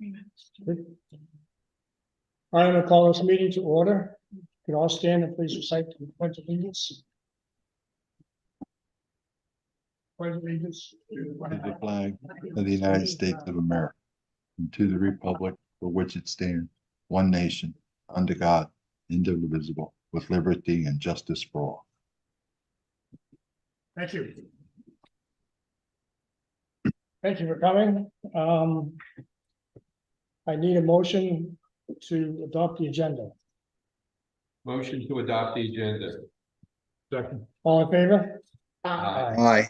I'm going to call this meeting to order. You can all stand and please recite the pledge of allegiance. Pledge of allegiance To the flag of the United States of America, and to the republic for which it stands, one nation, under God, indivisible, with liberty and justice for all. Thank you. Thank you for coming. I need a motion to adopt the agenda. Motion to adopt the agenda. Second. All in favor? Aye.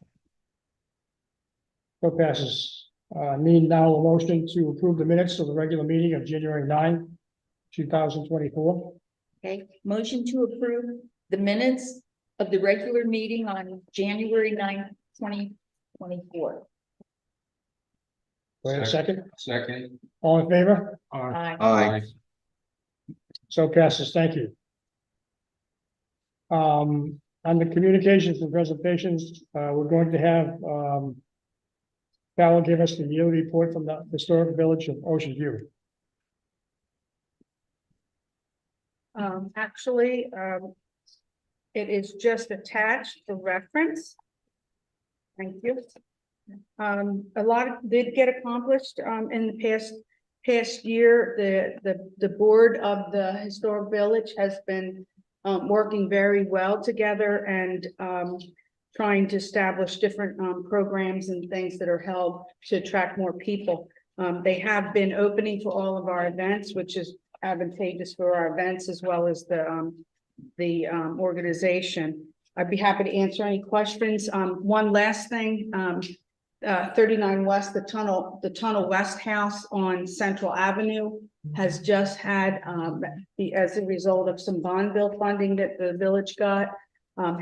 So passes. Need now a motion to approve the minutes of the regular meeting of January 9, 2024. Okay, motion to approve the minutes of the regular meeting on January 9th, 2024. Wait a second. Second. All in favor? Aye. Aye. So passes. Thank you. On the communications and presentations, we're going to have Val will give us the yearly report from the historic village of Ocean View. Actually, it is just attached for reference. Thank you. A lot did get accomplished in the past year. The board of the historic village has been working very well together and trying to establish different programs and things that are held to attract more people. They have been opening for all of our events, which is advantageous for our events as well as the organization. I'd be happy to answer any questions. One last thing, 39 West, the Tunnel West House on Central Avenue has just had, as a result of some bond bill funding that the village got,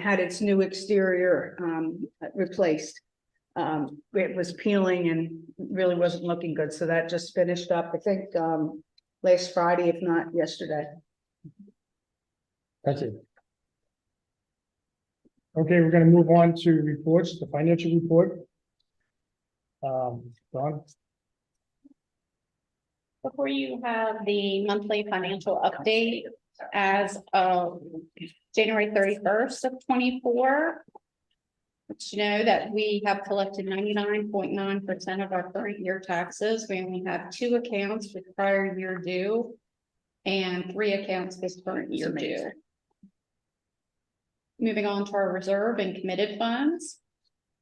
had its new exterior replaced. It was peeling and really wasn't looking good, so that just finished up, I think, last Friday, if not yesterday. Thank you. Okay, we're going to move on to reports, the financial report. Dawn? Before you have the monthly financial update as of January 31st of 24. But you know that we have collected 99.9% of our current year taxes. We only have 2 accounts with prior year due and 3 accounts with current year due. Moving on to our reserve and committed funds.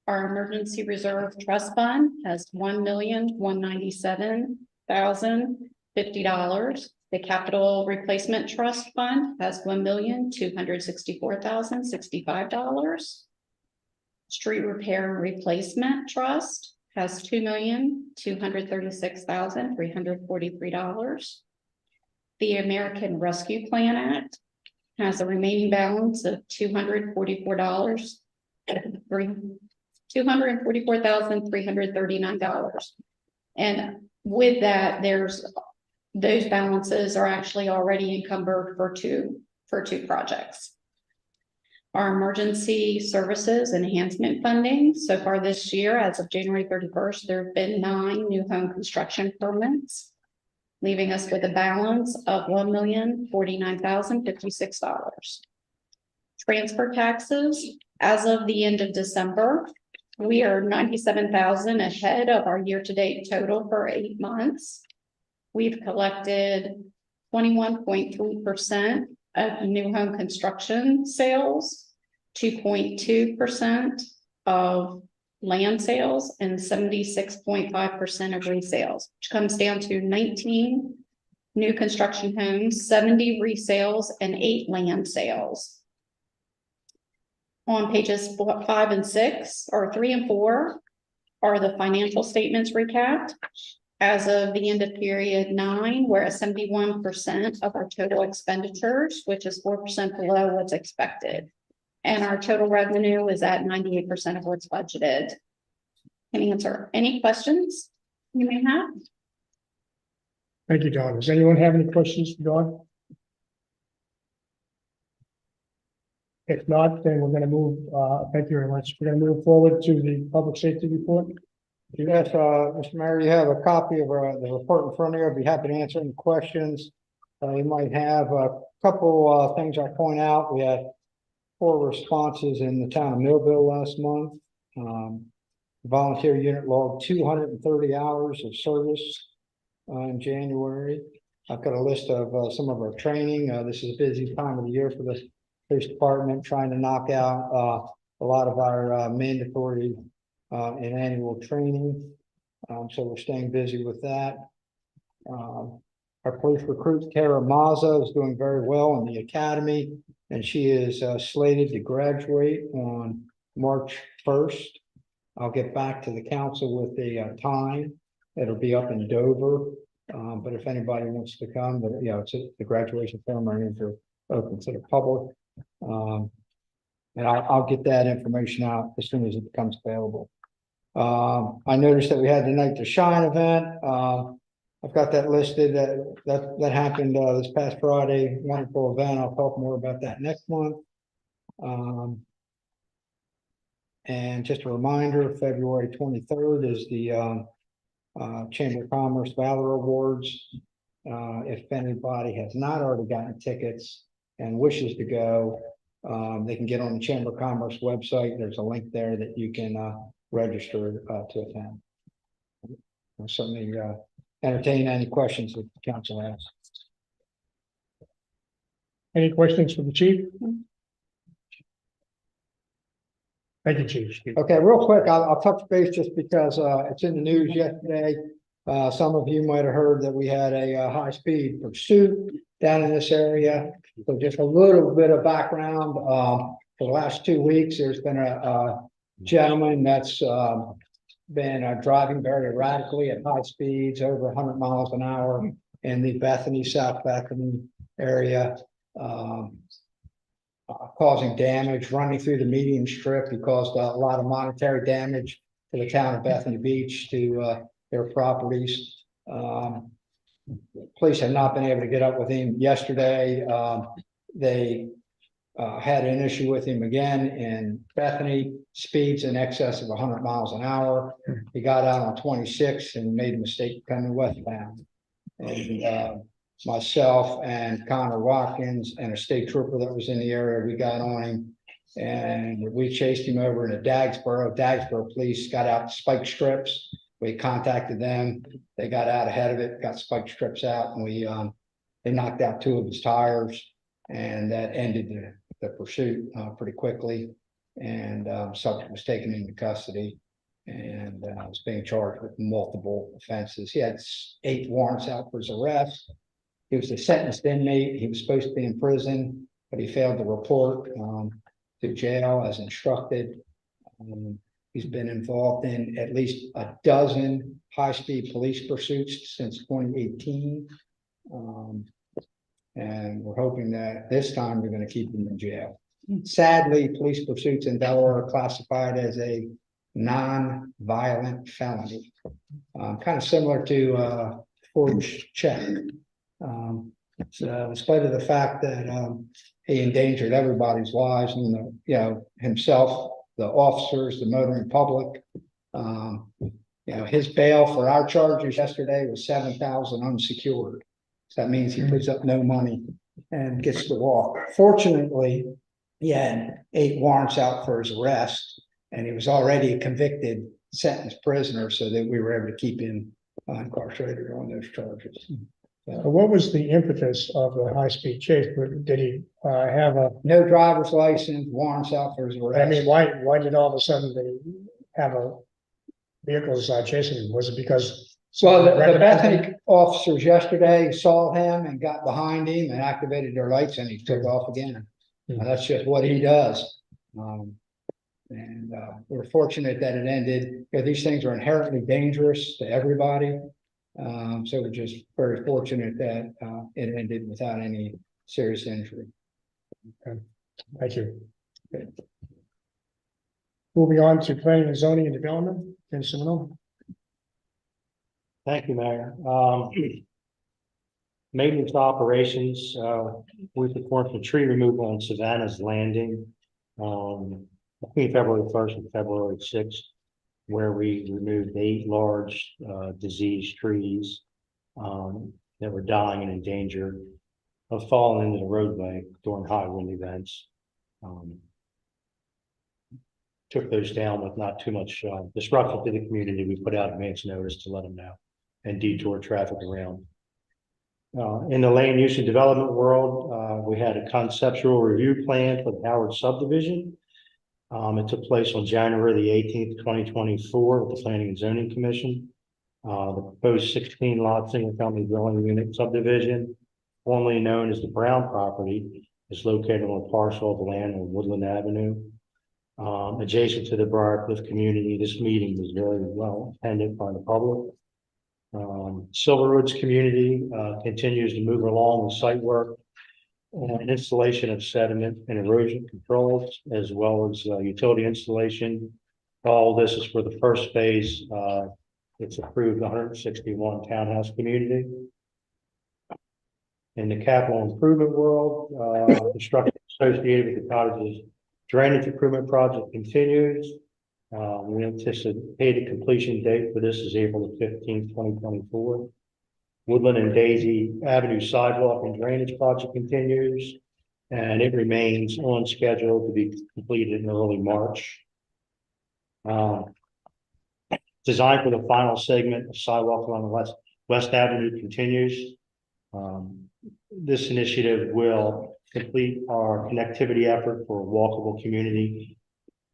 Our emergency reserve trust fund has $1,197,050. The capital replacement trust fund has $1,264,065. Street repair and replacement trust has $2,236,343. The American Rescue Plan Act has a remaining balance of $244,339. And with that, those balances are actually already encumbered for two projects. Our emergency services enhancement funding so far this year, as of January 31st, there have been 9 new home construction permits, leaving us with a balance of $1,049,056. Transfer taxes, as of the end of December, we are $97,000 ahead of our year-to-date total for 8 months. We've collected 21.3% of new home construction sales, 2.2% of land sales, and 76.5% of resales, which comes down to 19 new construction homes, 70 resales, and 8 land sales. On pages 5 and 6, or 3 and 4, are the financial statements recapped. As of the end of period 9, we're at 71% of our total expenditures, which is 4% below what's expected. And our total revenue is at 98% of what's budgeted. Can answer any questions you may have. Thank you, Dawn. Does anyone have any questions for Dawn? If not, then we're going to move, thank you very much. We're going to move forward to the public safety report. Yes, Mr. Mayor, you have a copy of the report in front of you. I'd be happy to answer any questions. You might have a couple things I'll point out. We had 4 responses in the town of Millville last month. Volunteer unit logged 230 hours of service in January. I've got a list of some of our training. This is a busy time of the year for the police department, trying to knock out a lot of our mandatory and annual training. So we're staying busy with that. Our police recruit Tara Mazza is doing very well in the academy, and she is slated to graduate on March 1st. I'll get back to the council with the time. It'll be up in Dover. But if anybody wants to come, the graduation ceremonies are open to the public. And I'll get that information out as soon as it becomes available. I noticed that we had the Night to Shine event. I've got that listed. That happened this past Friday. Wonderful event. I'll talk more about that next month. And just a reminder, February 23rd is the Chamber of Commerce Valor Awards. If anybody has not already gotten tickets and wishes to go, they can get on the Chamber of Commerce website. There's a link there that you can register to attend. I'll certainly entertain any questions that the council has. Any questions for the chief? Thank you, Chief. Okay, real quick, I'll touch base just because it's in the news yesterday. Some of you might have heard that we had a high-speed pursuit down in this area. So just a little bit of background. For the last 2 weeks, there's been a gentleman that's been driving very erratically at high speeds, over 100 miles an hour in the Bethany, South Bethany area. Causing damage, running through the median strip. He caused a lot of monetary damage to the town of Bethany Beach, to their properties. Police have not been able to get up with him. Yesterday, they had an issue with him again in Bethany, speeds in excess of 100 miles an hour. He got out on 26 and made a mistake coming westbound. And myself and Connor Watkins and a state trooper that was in the area, we got on him and we chased him over into Dagsboro. Dagsboro police got out spike strips. We contacted them. They got out ahead of it, got spike strips out, and they knocked out 2 of his tires, and that ended the pursuit pretty quickly. And subject was taken into custody and was being charged with multiple offenses. He had 8 warrants out for his arrest. He was a sentenced inmate. He was supposed to be in prison, but he failed to report to jail as instructed. He's been involved in at least a dozen high-speed police pursuits since 2018. And we're hoping that this time we're going to keep him in jail. Sadly, police pursuits in Delaware are classified as a non-violent felony. Kind of similar to forged check. So in spite of the fact that he endangered everybody's lives and himself, the officers, the motoring public, his bail for our charges yesterday was $7,000 unsecured. So that means he puts up no money and gets to walk. Fortunately, he had 8 warrants out for his arrest, and he was already a convicted, sentenced prisoner, so that we were able to keep him incarcerated on those charges. What was the impetus of the high-speed chase? Did he have No driver's license, warrants out for his arrest. I mean, why did all of a sudden they have a vehicle chasing him? Was it because? Well, the Bethany officers yesterday saw him and got behind him and activated their lights, and he took off again. That's just what he does. We're fortunate that it ended, because these things are inherently dangerous to everybody. So we're just very fortunate that it ended without any serious injury. Okay. Thank you. Okay. Moving on to planning and zoning and development, Ken Seminole. Thank you, Mayor. Maintenance operations, we performed some tree removal on Savannah's Landing between February 1st and February 6th. where we removed 8 large, diseased trees, that were dying and in danger of falling into the roadway during high wind events. Took those down with not too much, disruption to the community. We put out advance notice to let them know and detour traffic around. In the land use and development world, we had a conceptual review plan for the Howard subdivision. It took place on January the 18th, 2024 with the Planning and Zoning Commission. The proposed 16 lot single family dwelling unit subdivision, formerly known as the Brown property, is located on a parcel of land on Woodland Avenue. Adjacent to the Briarcliff community. This meeting was very well attended by the public. Silver Woods community continues to move along with site work and installation of sediment and erosion controls, as well as utility installation. All this is for the first phase. It's approved 161 townhouse community. In the capital improvement world, construction associated with the cottages drainage improvement project continues. We anticipate a completion date for this is April the 15th, 2024. Woodland and Daisy Avenue sidewalk and drainage project continues, and it remains on schedule to be completed in early March. Design for the final segment of sidewalk along the West Avenue continues. This initiative will complete our connectivity effort for a walkable community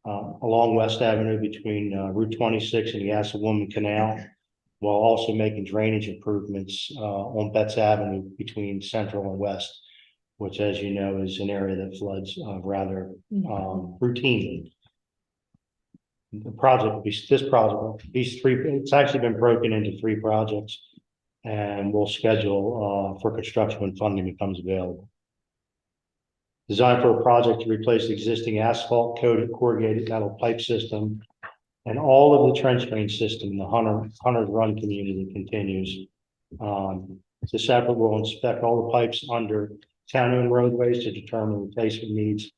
along West Avenue between Route 26 and the Assawamsett Canal, while also making drainage improvements on Betts Avenue between Central and West, which, as you know, is an area that floods rather routinely. The project will be it's actually been broken into 3 projects, and we'll schedule for construction when funding becomes available. Designed for a project to replace the existing asphalt coated corrugated metal pipe system, and all of the trench drain system in the Hunter's Run community continues. This effort will inspect all the pipes under town-owned roadways to determine replacement needs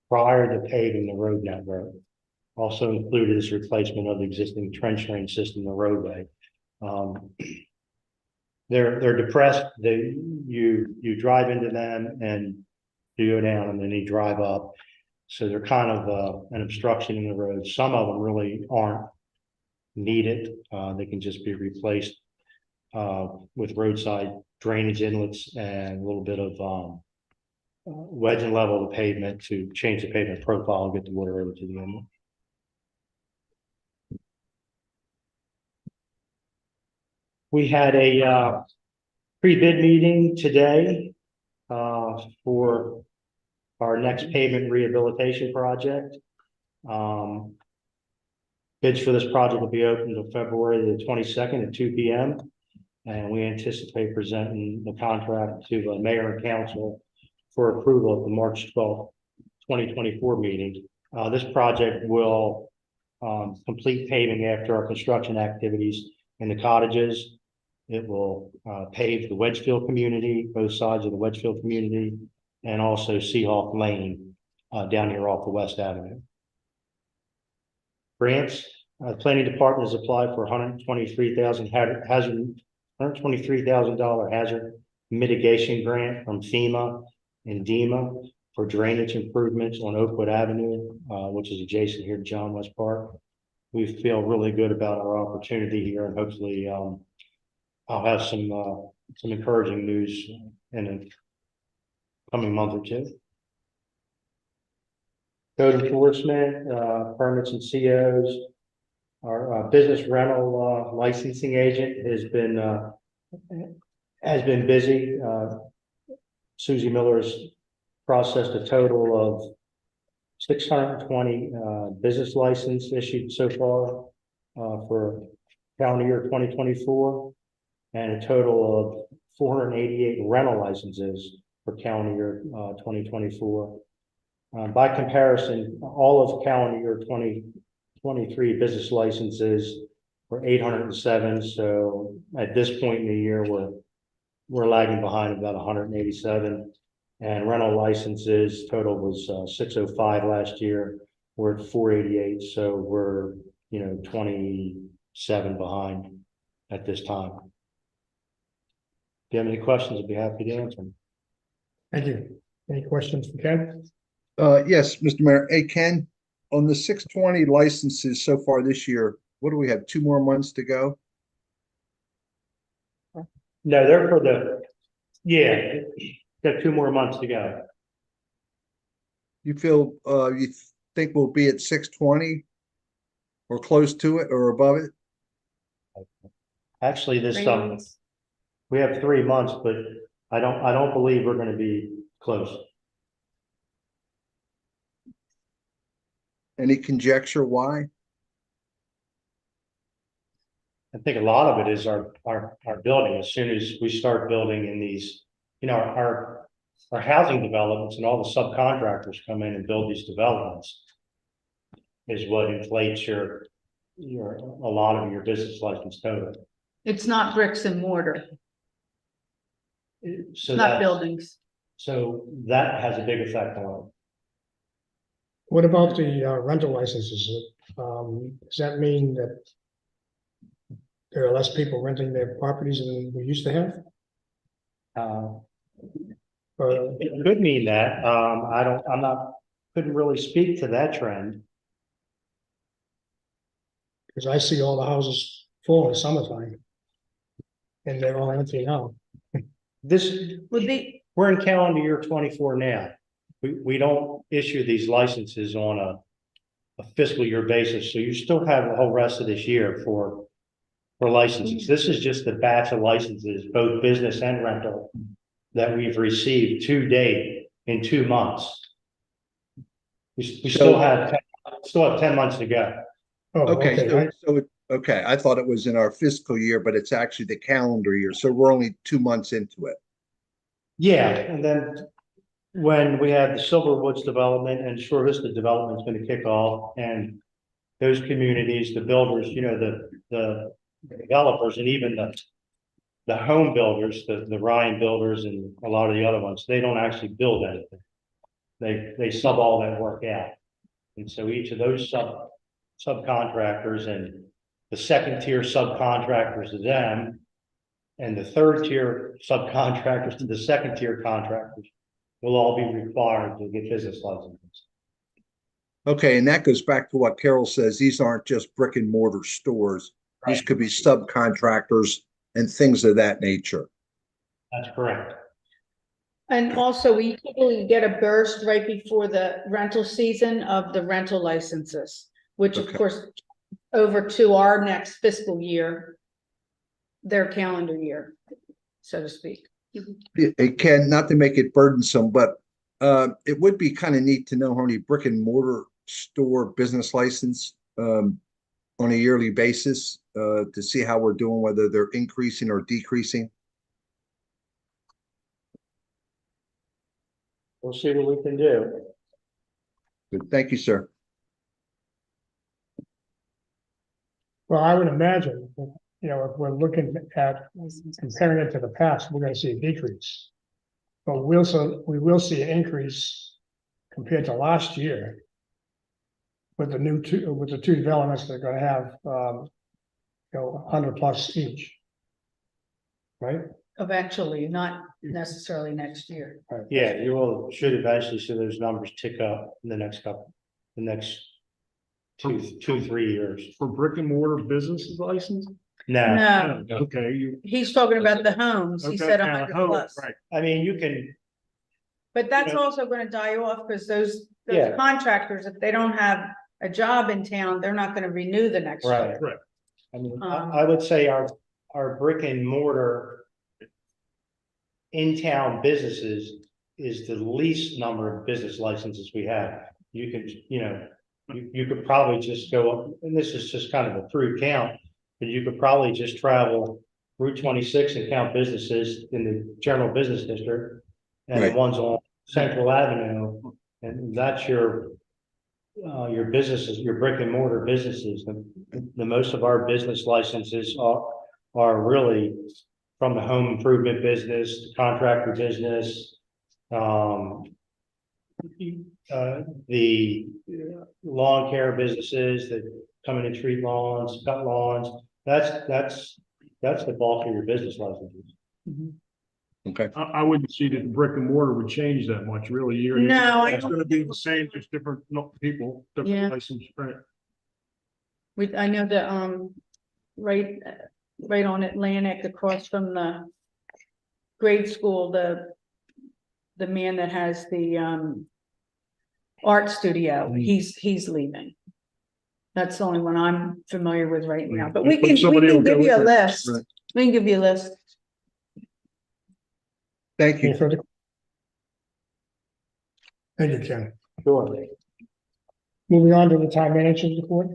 prior to paving the road network. Also included is replacement of the existing trench drain system in the roadway. They're depressed. You drive into them and you go down, and then you drive up. So they're kind of an obstruction in the road. Some of them really aren't needed. They can just be replaced with roadside drainage inlets and a little bit of wedge and level the pavement to change the pavement profile and get the water over to the inlet. We had a pre-bid meeting today for our next pavement rehabilitation project. Bids for this project will be open until February the 22nd at 2 p.m. And we anticipate presenting the contract to the mayor and council for approval at the March 12th, 2024 meeting. This project will complete paving after our construction activities in the cottages. It will pave the Wedgefield community, both sides of the Wedgefield community, and also Seahawk Lane down here off the West Avenue. Grants, the planning department has applied for $123,000 hazard mitigation grant from FEMA and DEMA for drainage improvements on Oakwood Avenue, which is adjacent here to John West Park. We feel really good about our opportunity here, and hopefully I'll have some encouraging news in a coming month or two. Code enforcement, permits and COs. Our business rental licensing agent has been busy. Susie Miller has processed a total of 620 business license issued so far for calendar year 2024, and a total of 488 rental licenses for calendar year 2024. By comparison, all of calendar year 2023 business licenses were 807. So at this point in the year, we're lagging behind about 187. And rental licenses total was 605 last year. We're at 488. So we're 27 behind at this time. If you have any questions, I'd be happy to answer them. Thank you. Any questions for Ken? Yes, Mr. Mayor. Hey, Ken, on the 620 licenses so far this year, what do we have? 2 more months to go? No, they're for got 2 more months to go. You feel, you think we'll be at 620? Or close to it or above it? Actually, this Three summer, months. we have 3 months, but I don't believe we're gonna be close. Any conjecture why? I think a lot of it is our building. As soon as we start building in these, our housing developments and all the subcontractors come in and build these developments is what inflates a lot of your business license total. It's not bricks and mortar, So not that's, buildings. so that has a big effect on it. What about the rental licenses? Does that mean that there are less people renting their properties than we used to have? Or It could mean that, couldn't really speak to that trend. because I see all the houses full in the summertime. And they're all empty now. Would be, We're in calendar year 24 now. We don't issue these licenses on a fiscal year basis, so you still have the whole rest of this year for licenses. This is just the batch of licenses, both business and rental, that we've received to date in 2 months. We still have 10 months to go. Oh, okay. Okay, I thought it was in our fiscal year, but it's actually the calendar year, so we're only 2 months into it. Yeah, and then when we have the Silverwoods development and Shore Vista development is going to kick off, and those communities, the builders, the developers, and even the home builders, the Ryan builders and a lot of the other ones, they don't actually build anything. They sub all that work out. And so each of those subcontractors and the second tier subcontractors to them, and the third tier subcontractors to the second tier contractors will all be required to get business licenses. Okay, and that goes back to what Carol says. These aren't just brick and mortar stores. These Right. could be subcontractors and things of that nature. That's correct. and also we typically get a burst right before the rental season of the rental licenses, which of Okay. course, over to our next fiscal year, their calendar year, so to speak. It can, not to make it burdensome, but it would be kind of neat to know how many brick and mortar store business license on a yearly basis to see how we're doing, whether they're increasing or decreasing. We'll see what we can do. Good. Thank you, sir. Well, I would imagine, if we're looking at comparing it to the past, we're gonna see a decrease. But we will see an increase compared to last year. With the two developments that are gonna have, 100+ each. Right? Eventually, not necessarily next year. Yeah, you should eventually see those numbers tick up in the next 2-3 years. For brick and mortar businesses license? No, No, Okay, he's talking about the homes, he said 100+. Right. I mean, you can, But that's Yeah. also gonna die off, because those Yeah. contractors, if they don't have a job in town, they're not gonna renew the next right. year. Right. I mean, I would say our brick and mortar in-town businesses is the least number of business licenses we have. You could, you could probably just go up, and this is just kind of a through count, but you could probably just travel Route 26 and count businesses in the general business district and the Right. ones on Central Avenue, and that's your businesses, your brick and mortar businesses. The most of our business licenses are really from the home improvement business, the contractor business, the lawn care businesses, coming in street lawns, cut lawns, that's the bulk of your business licenses. Okay. I wouldn't see that brick and mortar would change that much, really. No, I It's don't- gonna be the same, just different people, Yeah. different license, right? I know that, right, right on Atlantic, across from the grade school, the man that has the, art studio, he's leaving. That's the only one I'm familiar with right now, but we But can somebody will give go you a with it. list. Right. We can give you a list. Thank Any further? Thank you, Ken. Sure. Moving on to the town manager's report.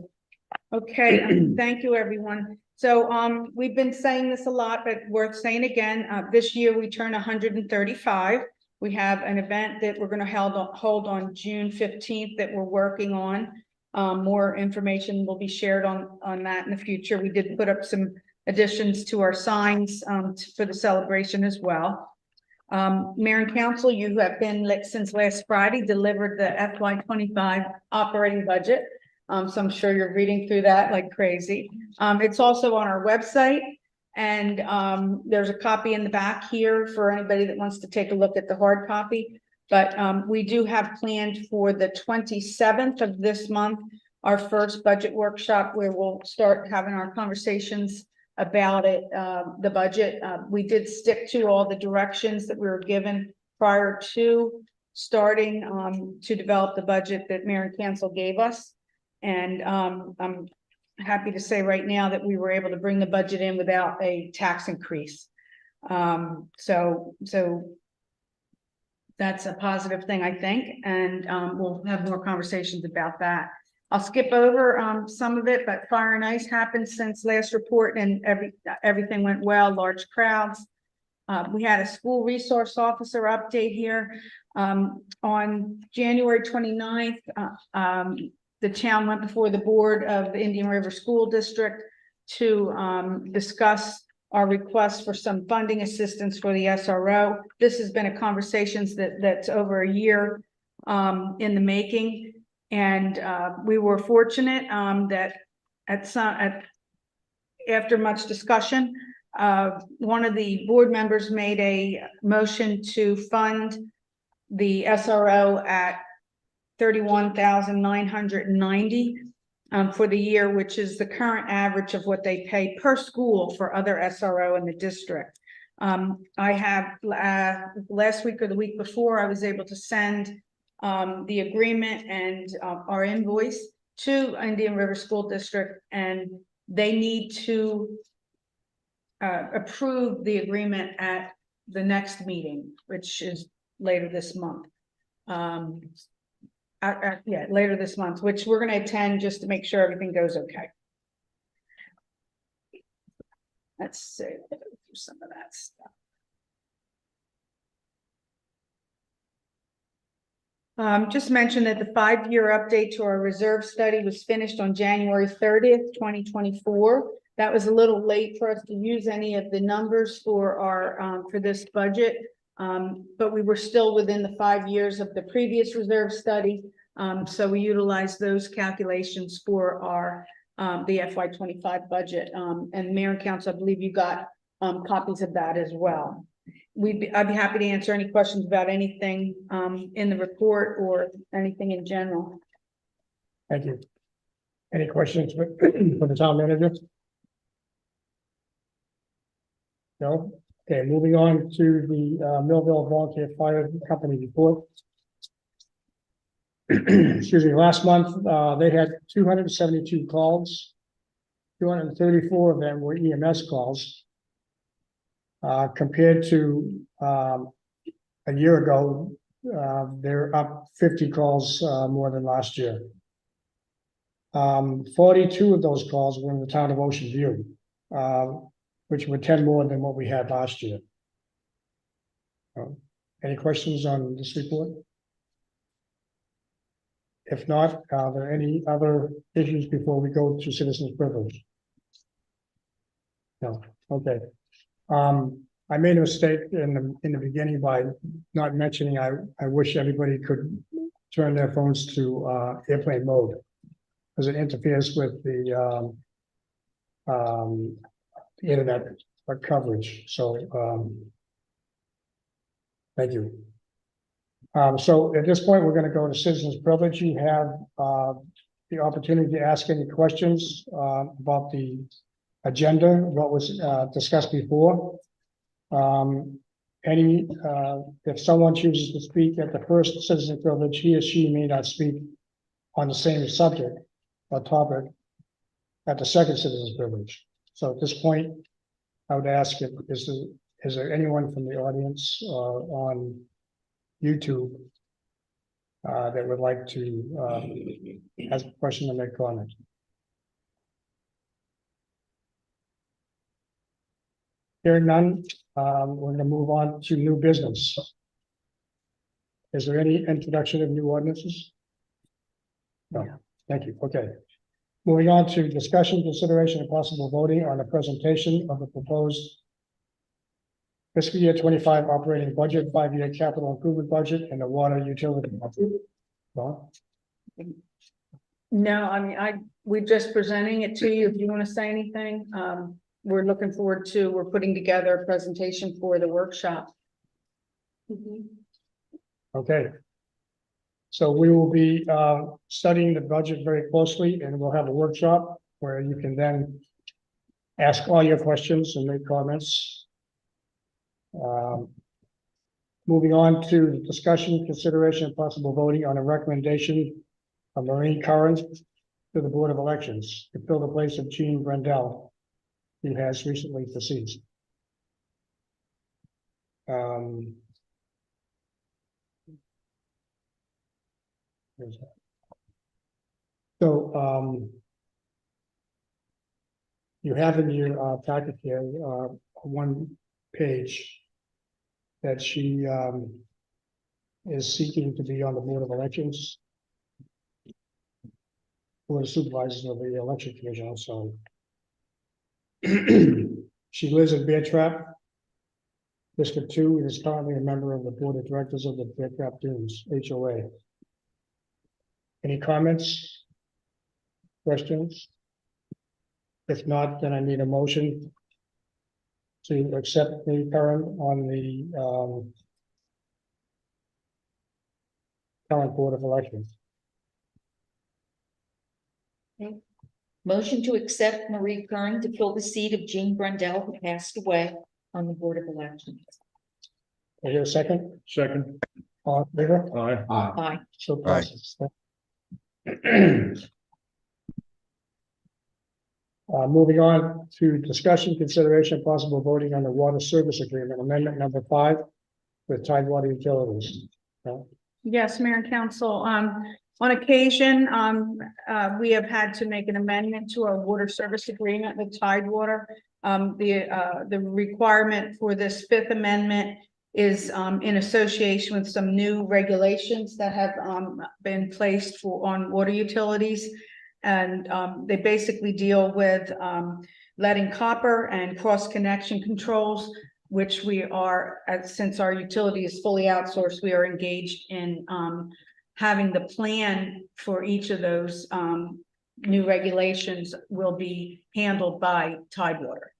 Okay, thank you, everyone. So, we've been saying this a lot, but worth saying again, this year we turn 135. We have an event that we're gonna hold on June 15th that we're working on. More information will be shared on that in the future. We did put up some additions to our signs, for the celebration as well. Mayor and council, you have been, since last Friday, delivered the FY 25 operating budget. So I'm sure you're reading through that like crazy. It's also on our website. And there's a copy in the back here for anybody that wants to take a look at the hard copy. But we do have planned for the 27th of this month, our first budget workshop, where we'll start having our conversations about it, the budget. We did stick to all the directions that we were given prior to starting to develop the budget that Mayor and Council gave us. And I'm happy to say right now that we were able to bring the budget in without a tax increase. So that's a positive thing, I think, and we'll have more conversations about that. I'll skip over some of it, but fire and ice happened since last report, and everything went well, large crowds. We had a school resource officer update here. On January 29th, the town went before the board of the Indian River School District to discuss our request for some funding assistance for the SRO. This has been a conversation that's over a year in the making. And we were fortunate that after much discussion, one of the board members made a motion to fund the SRO at $31,990 for the year, which is the current average of what they pay per school for other SRO in the district. I have last week or the week before, I was able to send the agreement and our invoice to Indian River School District, and they need to approve the agreement at the next meeting, which is later this month. Yeah, later this month, which we're going to attend just to make sure everything goes okay. Let's see, some of that stuff. Just mention that the 5-year update to our reserve study was finished on January 30th, 2024. That was a little late for us to use any of the numbers for our for this budget, but we were still within the 5 years of the previous reserve study. So we utilized those calculations for our the FY 25 budget. And Mayor and Council, I believe you got copies of that as well. I'd be happy to answer any questions about anything in the report or anything in general. Thank you. Any questions for the town manager? No? Okay, moving on to the Millville Volunteer Fire Company report. Excuse me, last month, they had 272 calls. 234 of them were EMS calls. Compared to a year ago, they're up 50 calls more than last year. 42 of those calls were in the town of Ocean View, which were 10 more than what we had last year. Any questions on this report? If not, are there any other issues before we go to citizens' privilege? No, okay. I made a mistake in the beginning by not mentioning, I wish everybody could turn their phones to airplane mode. because it interferes with the internet coverage, so, thank you. So at this point, we're gonna go to citizens privilege. You have, the opportunity to ask any questions, about the agenda, what was, discussed before. If someone chooses to speak at the first citizen privilege, he or she may not speak on the same subject or topic at the second citizen's privilege. So at this point, I would ask if, is there anyone from the audience, on YouTube, that would like to, ask a question or make comment? Hearing none, we're gonna move on to new business. Is there any introduction of new ordinances? No, thank you, okay. Moving on to discussion, consideration, and possible voting on the presentation of the proposed fiscal year 25 operating budget, 5-year capital improvement budget, and the water utility budget. Well, No, I mean, we're just presenting it to you. If you want to say anything, we're looking forward to, we're putting together a presentation for the workshop. okay. So we will be studying the budget very closely, and we'll have a workshop where you can then ask all your questions and make comments. Moving on to the discussion, consideration, and possible voting on a recommendation of Maureen Curran to the Board of Elections to fill the place of Jean Brendel, who has recently deceased. So, you have in your packet here, one page that she is seeking to be on the Board of Elections. Board of Supervisors of the Election Commission also. She lives in Bear Trap, District 2, and is currently a member of the Board of Directors of the Bear Trap Dunes, HOA. Any comments? Questions? If not, then I need a motion to accept the current on the current Board of Elections. Motion to accept Marie Curran to fill the seat of Jean Brendel, who passed away on the Board of Elections. Is there a second? Second. All in favor? Aye. Aye. So passes. Moving on to discussion, consideration, possible voting on the water service agreement, amendment number 5 with Tidewater Utilities. Yes, Mayor and Council, on occasion, we have had to make an amendment to our water service agreement with Tidewater. The requirement for this 5th amendment is in association with some new regulations that have been placed on water utilities. And they basically deal with lead and copper and cross connection controls, which we are, since our utility is fully outsourced, we are engaged in having the plan for each of those new regulations will be handled by Tidewater.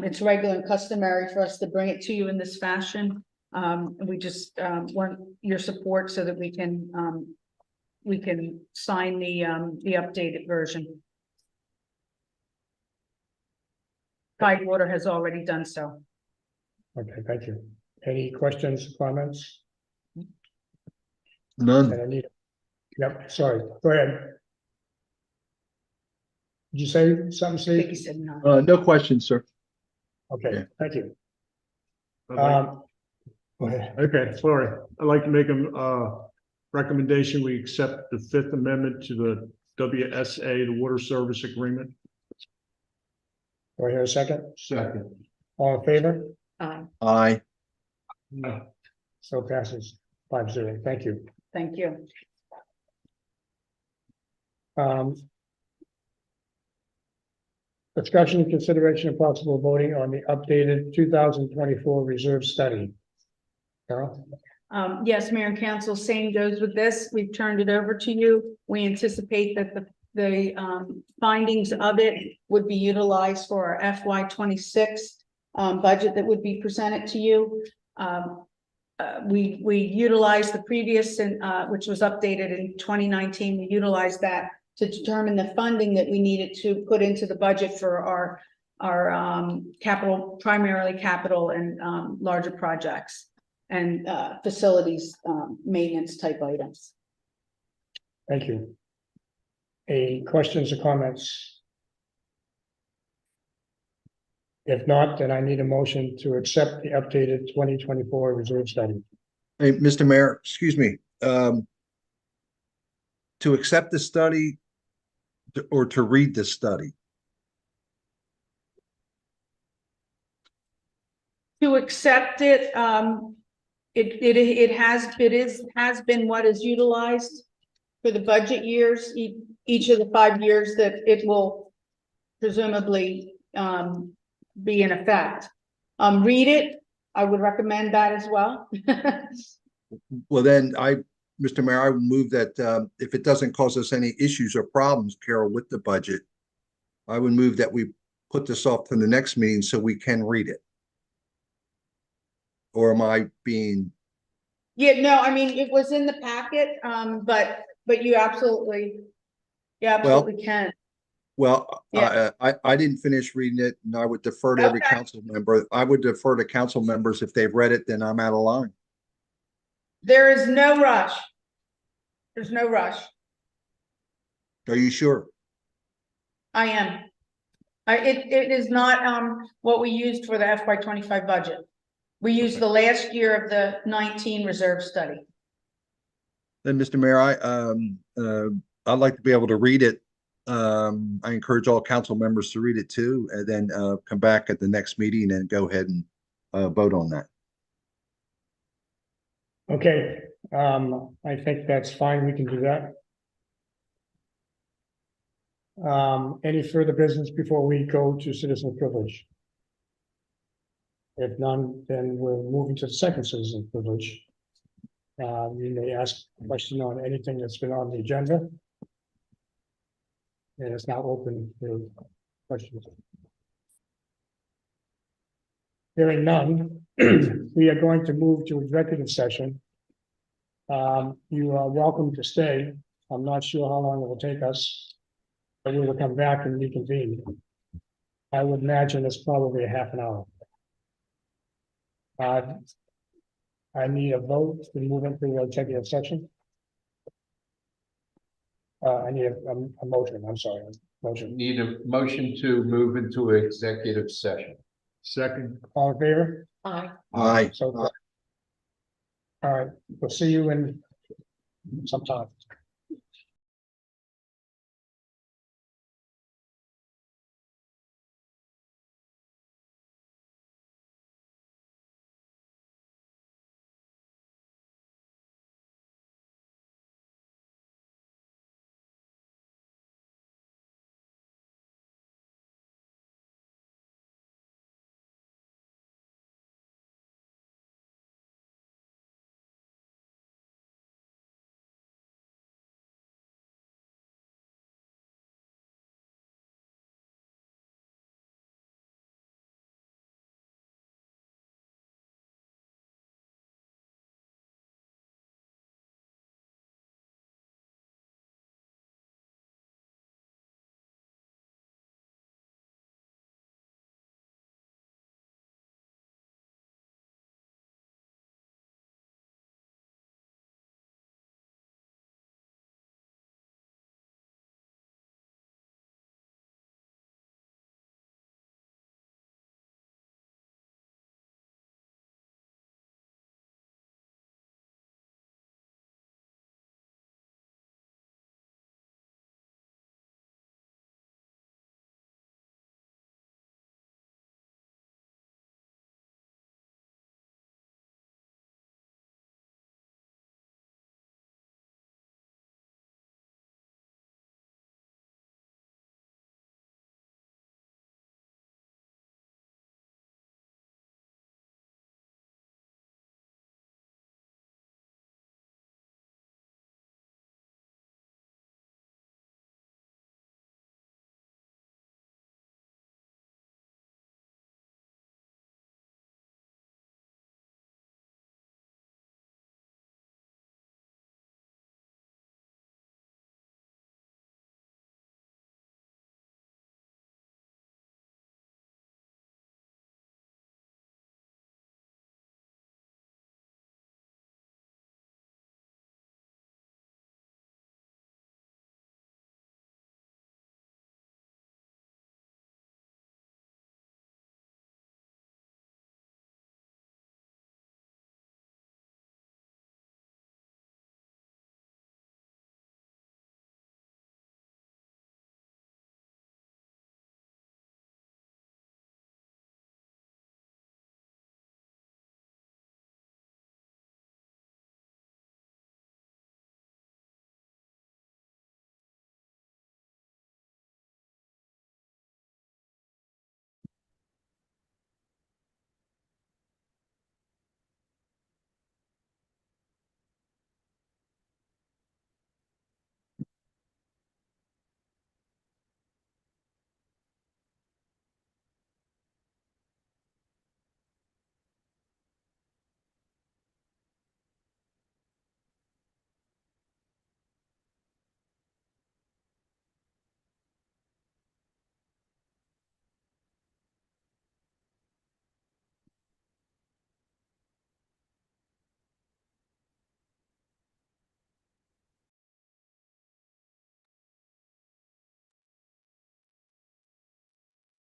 It's regular and customary for us to bring it to you in this fashion. We just want your support so that we can sign the updated version. Tidewater has already done so. Okay, thank you. Any questions, comments? None. And I need, yep, sorry, go ahead. Did you say something, I think he Steve? said no. No questions, sir. Okay, thank you. I'd like- Go ahead. Okay, sorry. I'd like to make a recommendation. We accept the 5th amendment to the WSA, the Water Service Agreement. Do I hear a second? Second. All in favor? Aye. Aye. So passes 5-0. Thank you. Thank you. Discussion, consideration, and possible voting on the updated 2024 reserve study. Carol? Yes, Mayor and Council, same goes with this. We've turned it over to you. We anticipate that the findings of it would be utilized for our FY 26 budget that would be presented to you. We utilized the previous and which was updated in 2019. We utilized that to determine the funding that we needed to put into the budget for our capital, primarily capital and larger projects and facilities maintenance type items. Thank you. Any questions or comments? If not, then I need a motion to accept the updated 2024 reserve study. Hey, Mr. Mayor, excuse me, to accept the study or to read the study? To accept it, has been what is utilized for the budget years, each of the 5 years that it will presumably be in effect. Read it, I would recommend that as well. Well, then Mr. Mayor, I would move that if it doesn't cause us any issues or problems, Carol, with the budget, I would move that we put this off to the next meeting so we can read it. Or am I being, Yeah, no, I mean, it was in the packet, but you absolutely can. well, Yeah. I didn't finish reading it and I would defer to every Okay. council member. I would defer to council members. If they've read it, then I'm out of line. There is no rush. There's no rush. Are you sure? I am. It is not, what we used for the FY 25 budget. We used the last year of the 19 reserve study. Then, Mr. Mayor, I'd like to be able to read it. I encourage all council members to read it too, and then come back at the next meeting and go ahead and vote on that. Okay, I think that's fine. We can do that. Any further business before we go to citizen privilege? If none, then we're moving to the second citizen privilege. You may ask a question on anything that's been on the agenda. And it's now open to questions. Hearing none, we are going to move to executive session. You are welcome to stay. I'm not sure how long it will take us, but we will come back and reconvene. I would imagine it's probably a half an hour. I need a vote to move into the executive session. I need a motion, I'm sorry, motion. Need a motion to move into executive session. Second. All in favor? Aye. So, all right, we'll see you in some time.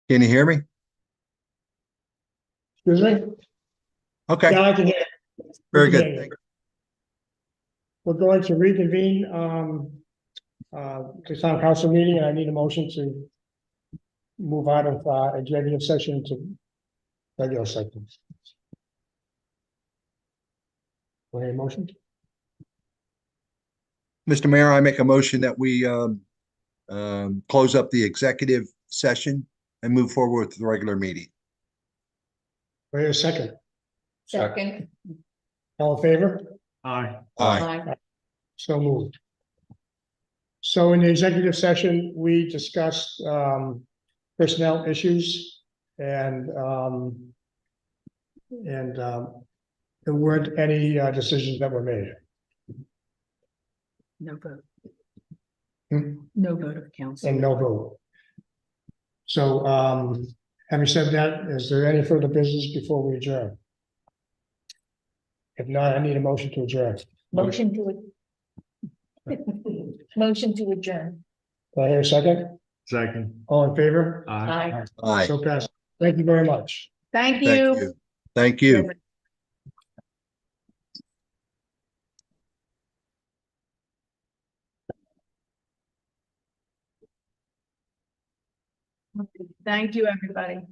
Can you hear me? Excuse me? Okay, Yeah, I can hear. you. very We can good. hear you. We're going to reconvene, the town council meeting, and I need a motion to move out of, executive session to regular session. Want a motion? Mr. Mayor, I make a motion that we close up the executive session and move forward with the regular meeting. Wait a second. Second. All in favor? Aye. Aye. So moved. So in the executive session, we discussed personnel issues and there weren't any decisions that were made. No vote. Hmm? No vote of council. And no vote. So having said that, is there any further business before we adjourn? If not, I need a motion to adjourn. Motion to. Motion to adjourn. Do I hear a second? Second. All in favor? Aye. Aye. Aye. So passed. Thank you very much. Thank Thank you. you. Thank you. Thank you, everybody.